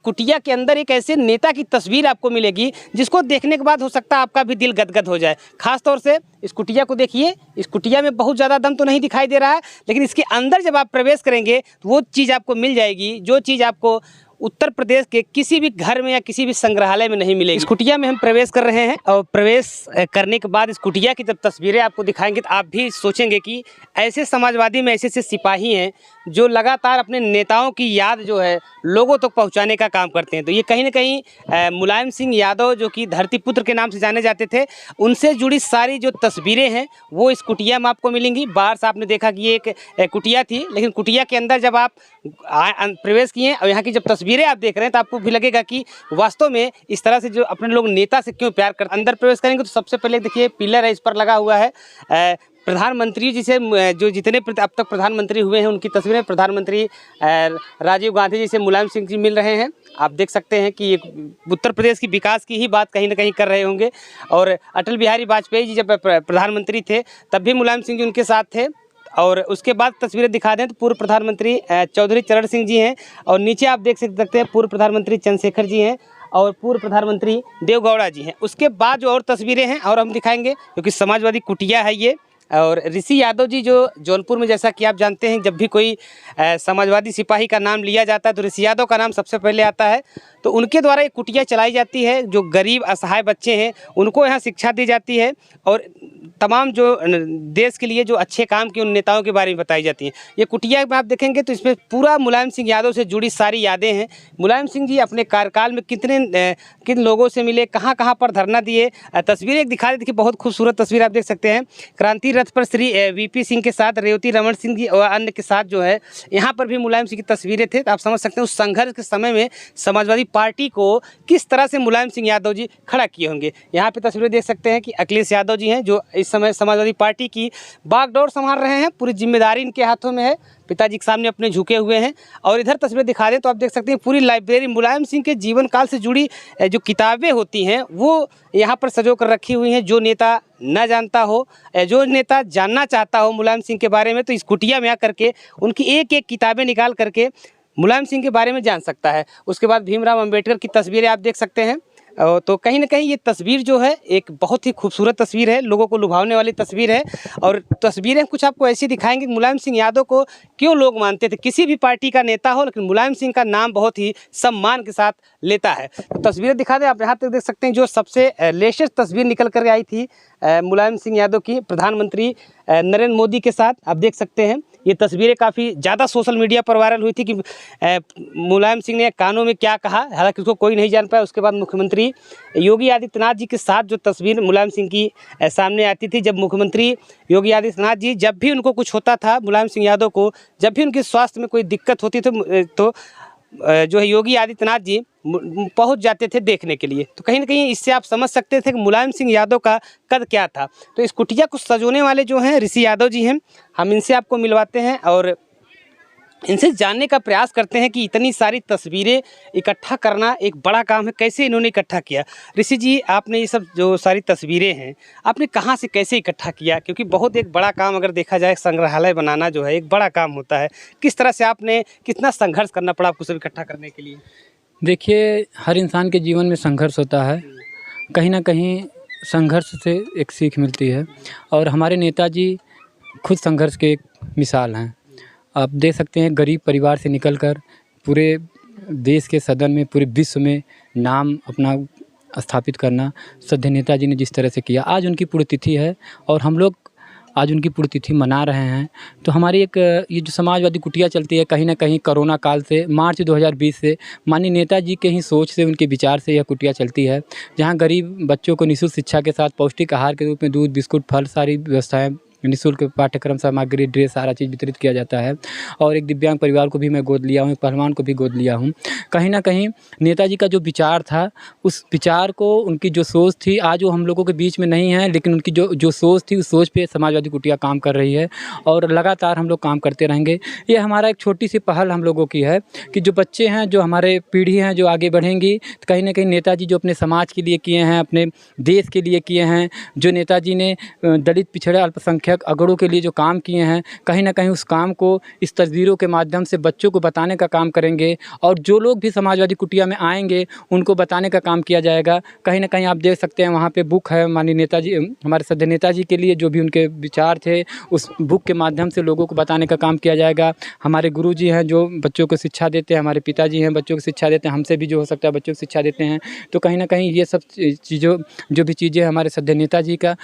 कुटिया के अंदर एक ऐसे नेता की तस्वीर आपको मिलेगी जिसको देखने के बाद हो सकता है आपका भी दिल गदगद हो जाए। खास तौर से इस कुटिया को देखिए, इस कुटिया में बहुत ज़्यादा दम तो नहीं दिखाई दे रहा है, लेकिन इसके अंदर जब आप प्रवेश करेंगे तो वो चीज़ आपको मिल जाएगी जो चीज़ आपको उत्तर प्रदेश के किसी भी घर में या किसी भी संग्रहालय में नहीं मिलेगी। इस कुटिया में हम प्रवेश कर रहे हैं और प्रवेश करने के बाद इस कुटिया की जब तस्वीरें आपको दिखाएंगे तो आप भी सोचेंगे कि ऐसे समाजवादी में ऐसे ऐसे सिपाही हैं जो लगातार अपने नेताओं की याद जो है लोगों तक पहुंचाने का काम करते हैं। तो ये कहीं ना कहीं मुलायम सिंह यादव जो कि धरती पुत्र के नाम से जाने जाते थे, उनसे जुड़ी सारी जो तस्वीरें हैं वो इस कुटिया में आपको मिलेंगी। बाहर से आपने देखा कि ये एक कुटिया थी, लेकिन कुटिया के अंदर जब आप प्रवेश किए और यहाँ की जब तस्वीरें आप देख रहे हैं तो आपको भी लगेगा कि वास्तव में इस तरह से जो अपने लोग नेता से क्यों प्यार करते। अंदर प्रवेश करेंगे तो सबसे पहले देखिए पिलर है, इस पर लगा हुआ है प्रधानमंत्री जिसे जो जितने अब तक प्रधानमंत्री हुए हैं उनकी तस्वीरें। प्रधानमंत्री राजीव गांधी जी से मुलायम सिंह जी मिल रहे हैं। आप देख सकते हैं कि उत्तर प्रदेश की विकास की ही बात कहीं ना कहीं कर रहे होंगे। और अटल बिहारी वाजपेयी जी जब प्रधानमंत्री थे तब भी मुलायम सिंह जी उनके साथ थे। और उसके बाद तस्वीरें दिखा दें तो पूर्व प्रधानमंत्री चौधरी चरण सिंह जी हैं, और नीचे आप देख सकते हैं पूर्व प्रधानमंत्री चंद्रशेखर जी हैं और पूर्व प्रधानमंत्री देवगौड़ा जी हैं। उसके बाद जो और तस्वीरें हैं और हम दिखाएंगे, क्योंकि समाजवादी कुटिया है ये। और ऋषि यादव जी जो जौनपुर में, जैसा कि आप जानते हैं, जब भी कोई समाजवादी सिपाही का नाम लिया जाता है तो ऋषि यादव का नाम सबसे पहले आता है। तो उनके द्वारा एक कुटिया चलाई जाती है, जो गरीब असहाय बच्चे हैं उनको यहाँ शिक्षा दी जाती है और तमाम जो देश के लिए जो अच्छे काम किए उन नेताओं के बारे में बताई जाती हैं। ये कुटिया में आप देखेंगे तो इसमें पूरा मुलायम सिंह यादव से जुड़ी सारी यादें हैं। मुलायम सिंह जी अपने कार्यकाल में किन लोगों से मिले, कहाँ कहाँ पर धरना दिए। तस्वीरें एक दिखा देखिए, बहुत खूबसूरत तस्वीर आप देख सकते हैं। क्रांति रथ पर श्री वीपी सिंह के साथ रेवती रमन सिंह जी और अन्य के साथ जो है यहाँ पर भी मुलायम सिंह की तस्वीरें थे। तो आप समझ सकते हैं उस संघर्ष के समय में समाजवादी पार्टी को किस तरह से मुलायम सिंह यादव जी खड़ा किए होंगे। यहाँ पे तस्वीरें देख सकते हैं कि अखिलेश यादव जी हैं जो इस समय समाजवादी पार्टी की बागडोर संभाल रहे हैं। पूरी जिम्मेदारी इनके हाथों में है, पिताजी के सामने अपने झुके हुए हैं। और इधर तस्वीरें दिखा दें तो आप देख सकते हैं पूरी लाइब्रेरी मुलायम सिंह के जीवन काल से जुड़ी जो किताबें होती हैं वो यहाँ पर सजो कर रखी हुई हैं। जो नेता न जानता हो, जो नेता जानना चाहता हो मुलायम सिंह के बारे में, तो इस कुटिया में आकर के उनकी एक एक किताबें निकाल करके मुलायम सिंह के बारे में जान सकता है। उसके बाद भीमराव अम्बेडकर की तस्वीरें आप देख सकते हैं। तो कहीं ना कहीं ये तस्वीर जो है एक बहुत ही खूबसूरत तस्वीर है, लोगों को लुभावने वाली तस्वीर है। और तस्वीरें कुछ आपको ऐसी दिखाएंगे मुलायम सिंह यादव को क्यों लोग मानते थे। किसी भी पार्टी का नेता हो, लेकिन मुलायम सिंह का नाम बहुत ही सम्मान के साथ लेता है। तो तस्वीरें दिखा दें, आप यहाँ तक देख सकते हैं जो सबसे लेटेस्ट तस्वीर निकल कर आई थी मुलायम सिंह यादव की प्रधानमंत्री नरेंद्र मोदी के साथ। आप देख सकते हैं ये तस्वीरें काफ़ी ज़्यादा सोशल मीडिया पर वायरल हुई थी कि मुलायम सिंह ने कानों में क्या कहा, हालांकि उसको कोई नहीं जान पाया। उसके बाद मुख्यमंत्री योगी आदित्यनाथ जी के साथ जो तस्वीर मुलायम सिंह की सामने आती थी, जब मुख्यमंत्री योगी आदित्यनाथ जी जब भी उनको कुछ होता था, मुलायम सिंह यादव को जब भी उनके स्वास्थ्य में कोई दिक्कत होती तो जो है योगी आदित्यनाथ जी पहुंच जाते थे देखने के लिए। तो कहीं ना कहीं इससे आप समझ सकते थे कि मुलायम सिंह यादव का कद क्या था। तो इस कुटिया को सजोने वाले जो हैं ऋषि यादव जी हैं, हम इनसे आपको मिलवाते हैं और इनसे जानने का प्रयास करते हैं कि इतनी सारी तस्वीरें इकट्ठा करना एक बड़ा काम है, कैसे इन्होंने इकट्ठा किया। ऋषि जी, आपने ये सब जो सारी तस्वीरें हैं आपने कहाँ से कैसे इकट्ठा किया, क्योंकि बहुत एक बड़ा काम अगर देखा जाए संग्रहालय बनाना जो है एक बड़ा काम होता है। किस तरह से आपने कितना संघर्ष करना पड़ा आपको सब इकट्ठा करने के लिए? देखिए, हर इंसान के जीवन में संघर्ष होता है, कहीं ना कहीं संघर्ष से एक सीख मिलती है। और हमारे नेताजी खुद संघर्ष के एक मिसाल हैं। आप देख सकते हैं गरीब परिवार से निकलकर पूरे देश के सदन में, पूरे विश्व में नाम अपना स्थापित करना श्रद्धेय नेताजी ने जिस तरह से किया। आज उनकी पुण्यतिथि है और हम लोग आज उनकी पुण्यतिथि मना रहे हैं। तो हमारी एक ये जो समाजवादी कुटिया चलती है, कहीं ना कहीं कोरोना काल से मार्च 2020 से माननीय नेताजी के ही सोच से, उनके विचार से यह कुटिया चलती है, जहां गरीब बच्चों को निःशुल्क शिक्षा के साथ पौष्टिक आहार के रूप में दूध, बिस्कुट, फल, सारी व्यवस्थाएं, निःशुल्क पाठ्यक्रम सामग्री, ड्रेस, सारा चीज़ वितरित किया जाता है। और एक दिव्यांग परिवार को भी मैं गोद लिया हूँ, एक पहलवान को भी गोद लिया हूँ। कहीं ना कहीं नेताजी का जो विचार था, उस विचार को, उनकी जो सोच थी, आज वो हम लोगों के बीच में नहीं है, लेकिन उनकी जो सोच थी, उस सोच पे समाजवादी कुटिया काम कर रही है और लगातार हम लोग काम करते रहेंगे। ये हमारा एक छोटी सी पहल हम लोगों की है कि जो बच्चे हैं, जो हमारे पीढ़ी हैं, जो आगे बढ़ेंगी, तो कहीं ना कहीं नेताजी जो अपने समाज के लिए किए हैं, अपने देश के लिए किए हैं, जो नेताजी ने दलित, पिछड़े, अल्पसंख्यक, अल्पसंख्यक अगड़ों के लिए जो काम किए हैं, कहीं ना कहीं उस काम को इस तस्वीरों के माध्यम से बच्चों को बताने का काम करेंगे। और जो लोग भी समाजवादी कुटिया में आएंगे उनको बताने का काम किया जाएगा। कहीं ना कहीं आप देख सकते हैं वहाँ पे बुक है माननीय नेताजी, हमारे सदैव नेताजी के लिए जो भी उनके विचार थे, उस बुक के माध्यम से लोगों को बताने का काम किया जाएगा। हमारे गुरुजी हैं जो बच्चों को शिक्षा देते हैं, हमारे पिताजी हैं बच्चों को शिक्षा देते हैं, हमसे भी जो हो सकता है बच्चों को शिक्षा देते हैं। तो कहीं ना कहीं ये सब चीज़ों जो भी चीज़ें हमारे सदैव नेताजी का,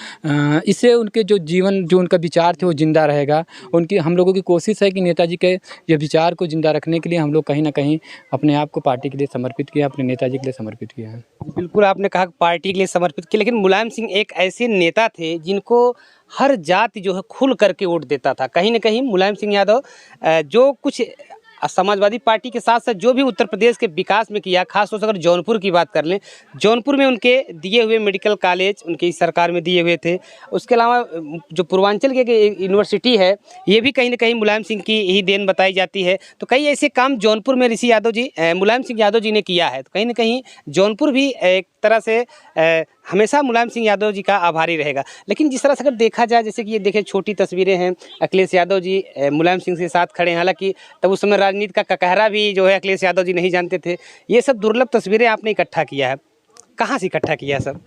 इससे उनके जो जीवन जो उनका विचार थे वो ज़िंदा रहेगा। उनकी हम लोगों की कोशिश है कि नेताजी के ये विचार को ज़िंदा रखने के लिए हम लोग कहीं ना कहीं अपने आप को पार्टी के लिए समर्पित किया, अपने नेताजी के लिए समर्पित किया है। बिल्कुल, आपने कहा कि पार्टी के लिए समर्पित किया, लेकिन मुलायम सिंह एक ऐसे नेता थे जिनको हर जाति जो है खुल करके वोट देता था। कहीं ना कहीं मुलायम सिंह यादव जो कुछ समाजवादी पार्टी के साथ साथ जो भी उत्तर प्रदेश के विकास में किया, खासतौर से अगर जौनपुर की बात कर लें, जौनपुर में उनके दिए हुए मेडिकल कॉलेज उनकी सरकार में दिए हुए थे। उसके अलावा जो पूर्वांचल के यूनिवर्सिटी है, ये भी कहीं ना कहीं मुलायम सिंह की ही देन बताई जाती है। तो कई ऐसे काम जौनपुर में ऋषि यादव जी, मुलायम सिंह यादव जी ने किया है। तो कहीं ना कहीं जौनपुर भी एक तरह से हमेशा मुलायम सिंह यादव जी का आभारी रहेगा। लेकिन जिस तरह से अगर देखा जाए, जैसे कि ये देखें छोटी तस्वीरें हैं, अखिलेश यादव जी मुलायम सिंह के साथ खड़े हैं। हालांकि तब उस समय राजनीति का ककहरा भी जो है अखिलेश यादव जी नहीं जानते थे। ये सब दुर्लभ तस्वीरें आपने इकट्ठा किया है, कहाँ से इकट्ठा किया है सब?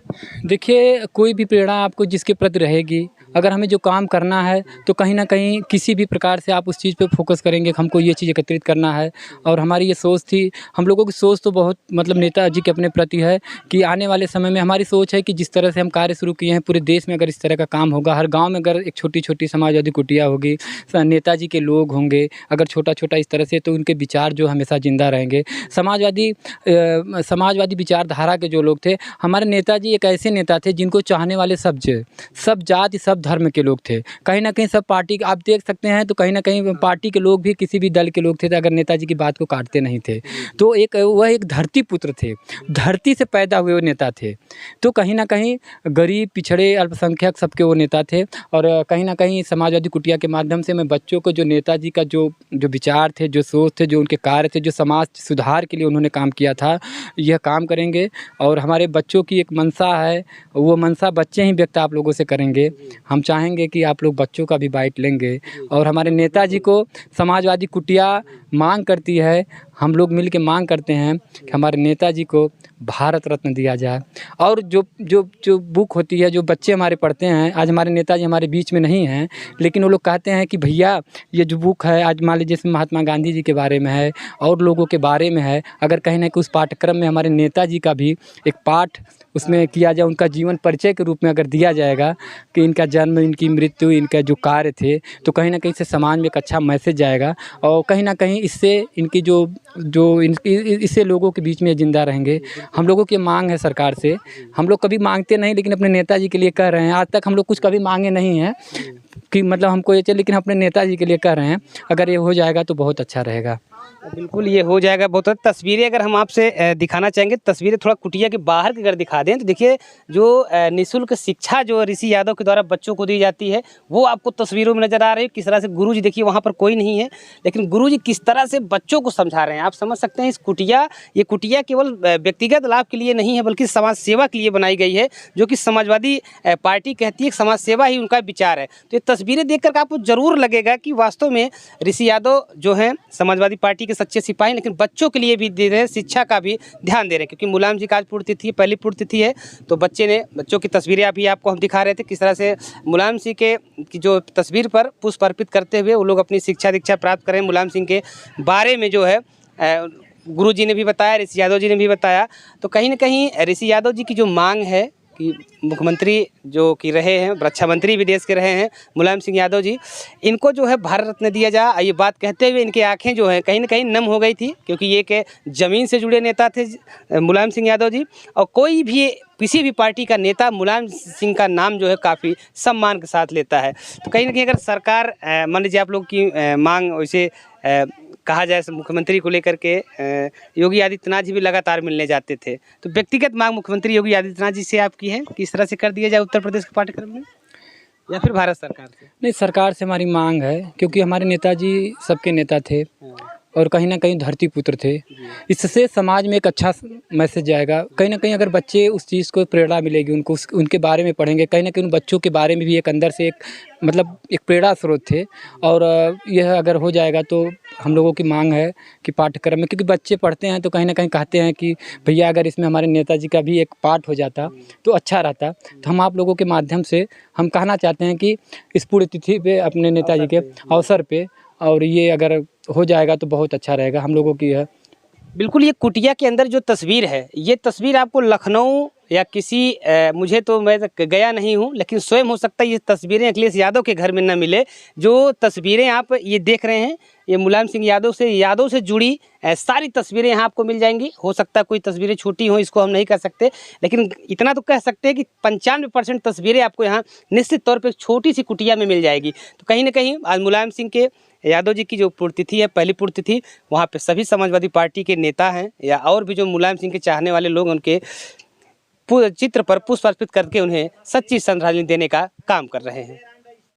देखिए, कोई भी प्रेरणा आपको जिसके प्रति रहेगी, अगर हमें जो काम करना है तो कहीं ना कहीं किसी भी प्रकार से आप उस चीज़ पे फोकस करेंगे कि हमको ये चीज़ एकत्रित करना है। और हमारी ये सोच थी, हम लोगों की सोच तो बहुत मतलब नेताजी के अपने प्रति है कि आने वाले समय में हमारी सोच है कि जिस तरह से हम कार्य शुरू किए हैं पूरे देश में, अगर इस तरह का काम होगा, हर गाँव में अगर एक छोटी छोटी समाजवादी कुटिया होगी, नेताजी के लोग होंगे अगर छोटा छोटा इस तरह से, तो उनके विचार जो हमेशा ज़िंदा रहेंगे। समाजवादी विचारधारा के जो लोग थे, हमारे नेताजी एक ऐसे नेता थे जिनको चाहने वाले सब जाति सब धर्म के लोग थे। कहीं ना कहीं सब पार्टी आप देख सकते हैं, तो कहीं ना कहीं पार्टी के लोग भी किसी भी दल के लोग थे तो अगर नेताजी की बात को काटते नहीं थे। तो वह एक धरती पुत्र थे, धरती से पैदा हुए वो नेता थे। तो कहीं ना कहीं गरीब, पिछड़े, अल्पसंख्यक सबके वो नेता थे। और कहीं ना कहीं समाजवादी कुटिया के माध्यम से मैं बच्चों को जो नेताजी का जो विचार थे, जो सोच थे, जो उनके कार्य थे, जो समाज सुधार के लिए उन्होंने काम किया था, यह काम करेंगे। और हमारे बच्चों की एक मंशा है, वो मंशा बच्चे ही व्यक्त आप लोगों से करेंगे। हम चाहेंगे कि आप लोग बच्चों का भी बाइट लेंगे। और हमारे नेताजी को समाजवादी कुटिया मांग करती है, हम लोग मिल के मांग करते हैं कि हमारे नेताजी को भारत रत्न दिया जाए। और जो बुक होती है, जो बच्चे हमारे पढ़ते हैं, आज हमारे नेताजी हमारे बीच में नहीं हैं, लेकिन वो लोग कहते हैं कि भैया ये जो बुक है, आज मान लीजिए इसमें महात्मा गांधी जी के बारे में है और लोगों के बारे में है, अगर कहीं ना कहीं उस पाठ्यक्रम में हमारे नेताजी का भी एक पाठ उसमें किया जाए, उनका जीवन परिचय के रूप में अगर दिया जाएगा कि इनका जन्म, इनकी मृत्यु, इनका जो कार्य थे, तो कहीं ना कहीं इससे समाज में एक अच्छा मैसेज जाएगा। और कहीं ना कहीं इससे इनकी इससे लोगों के बीच में ज़िंदा रहेंगे। हम लोगों की मांग है सरकार से, हम लोग कभी मांगते नहीं, लेकिन अपने नेताजी के लिए कर रहे हैं। आज तक हम लोग कुछ कभी मांगे नहीं हैं कि मतलब हमको ये चाहिए, लेकिन अपने नेताजी के लिए कर रहे हैं। अगर ये हो जाएगा तो बहुत अच्छा रहेगा। बिल्कुल, ये हो जाएगा। बहुत तस्वीरें अगर हम आपसे दिखाना चाहेंगे, तस्वीरें थोड़ा कुटिया के बाहर की अगर दिखा दें, तो देखिए जो निःशुल्क शिक्षा जो ऋषि यादव के द्वारा बच्चों को दी जाती है, वो आपको तस्वीरों में नज़र आ रही है। किस तरह से गुरुजी, देखिए वहाँ पर कोई नहीं है, लेकिन गुरुजी किस तरह से बच्चों को समझा रहे हैं। आप समझ सकते हैं ये कुटिया केवल व्यक्तिगत लाभ के लिए नहीं है, बल्कि समाज सेवा के लिए बनाई गई है, जो कि समाजवादी पार्टी कहती है समाज सेवा ही उनका विचार है। तो ये तस्वीरें देख कर आपको जरूर लगेगा कि वास्तव में ऋषि यादव जो हैं समाजवादी पार्टी के सच्चे सिपाही, लेकिन बच्चों के लिए भी दे रहे हैं, शिक्षा का भी ध्यान दे रहे हैं। क्योंकि मुलायम जी का आज पुण्यतिथि, पहली पुण्यतिथि है, तो बच्चों की तस्वीरें अभी आपको हम दिखा रहे थे, किस तरह से मुलायम सिंह की जो तस्वीर पर पुष्प अर्पित करते हुए वो लोग अपनी शिक्षा दीक्षा प्राप्त करें। मुलायम सिंह के बारे में जो है गुरुजी ने भी बताया, ऋषि यादव जी ने भी बताया। तो कहीं ना कहीं ऋषि यादव जी की जो मांग है कि मुख्यमंत्री जो कि रहे हैं, रक्षा मंत्री भी देश के रहे हैं मुलायम सिंह यादव जी, इनको जो है भारत रत्न दिया जाए, ये बात कहते हुए इनकी आंखें जो है कहीं ना कहीं नम हो गई थी। क्योंकि ये के ज़मीन से जुड़े नेता थे मुलायम सिंह यादव जी, और कोई भी किसी भी पार्टी का नेता मुलायम सिंह का नाम जो है काफ़ी सम्मान के साथ लेता है। तो कहीं ना कहीं अगर सरकार मान लीजिए आप लोग की मांग वैसे कहा जाए मुख्यमंत्री को लेकर के योगी आदित्यनाथ जी भी लगातार मिलने जाते थे, तो व्यक्तिगत मांग मुख्यमंत्री योगी आदित्यनाथ जी से आपकी है किस तरह से कर दिया जाए उत्तर प्रदेश के पाठ्यक्रम में, या फिर भारत सरकार से? नहीं, सरकार से हमारी मांग है, क्योंकि हमारे नेताजी सबके नेता थे और कहीं ना कहीं धरती पुत्र थे। इससे समाज में एक अच्छा मैसेज जाएगा। कहीं ना कहीं अगर बच्चे उस चीज़ को प्रेरणा मिलेगी, उनको उनके बारे में पढ़ेंगे, कहीं ना कहीं उन बच्चों के बारे में भी एक अंदर से एक मतलब एक प्रेरणा स्रोत थे। और यह अगर हो जाएगा तो हम लोगों की मांग है कि पाठ्यक्रम में, क्योंकि बच्चे पढ़ते हैं तो कहीं ना कहीं कहते हैं कि भैया अगर इसमें हमारे नेताजी का भी एक पाठ हो जाता तो अच्छा रहता। तो हम आप लोगों के माध्यम से हम कहना चाहते हैं कि इस पुण्यतिथि पे अपने नेताजी के अवसर पे, और ये अगर हो जाएगा तो बहुत अच्छा रहेगा हम लोगों की है। बिल्कुल, ये कुटिया के अंदर जो तस्वीर है, ये तस्वीर आपको लखनऊ या किसी मुझे तो मैं गया नहीं हूँ, लेकिन स्वयं हो सकता है ये तस्वीरें अखिलेश यादव के घर में न मिले। जो तस्वीरें आप ये देख रहे हैं, ये मुलायम सिंह यादव से जुड़ी सारी तस्वीरें यहाँ आपको मिल जाएंगी। हो सकता है कोई तस्वीरें छोटी हों, इसको हम नहीं कह सकते, लेकिन इतना तो कह सकते हैं कि 95% तस्वीरें आपको यहाँ निश्चित तौर पर छोटी सी कुटिया में मिल जाएगी। तो कहीं ना कहीं आज मुलायम सिंह के यादव जी की जो पुण्यतिथि है, पहली पुण्यतिथि, वहाँ पे सभी समाजवादी पार्टी के नेता हैं या और भी जो मुलायम सिंह के चाहने वाले लोग उनके चित्र पर पुष्प अर्पित करके उन्हें सच्ची श्रद्धांजलि देने का काम कर रहे हैं।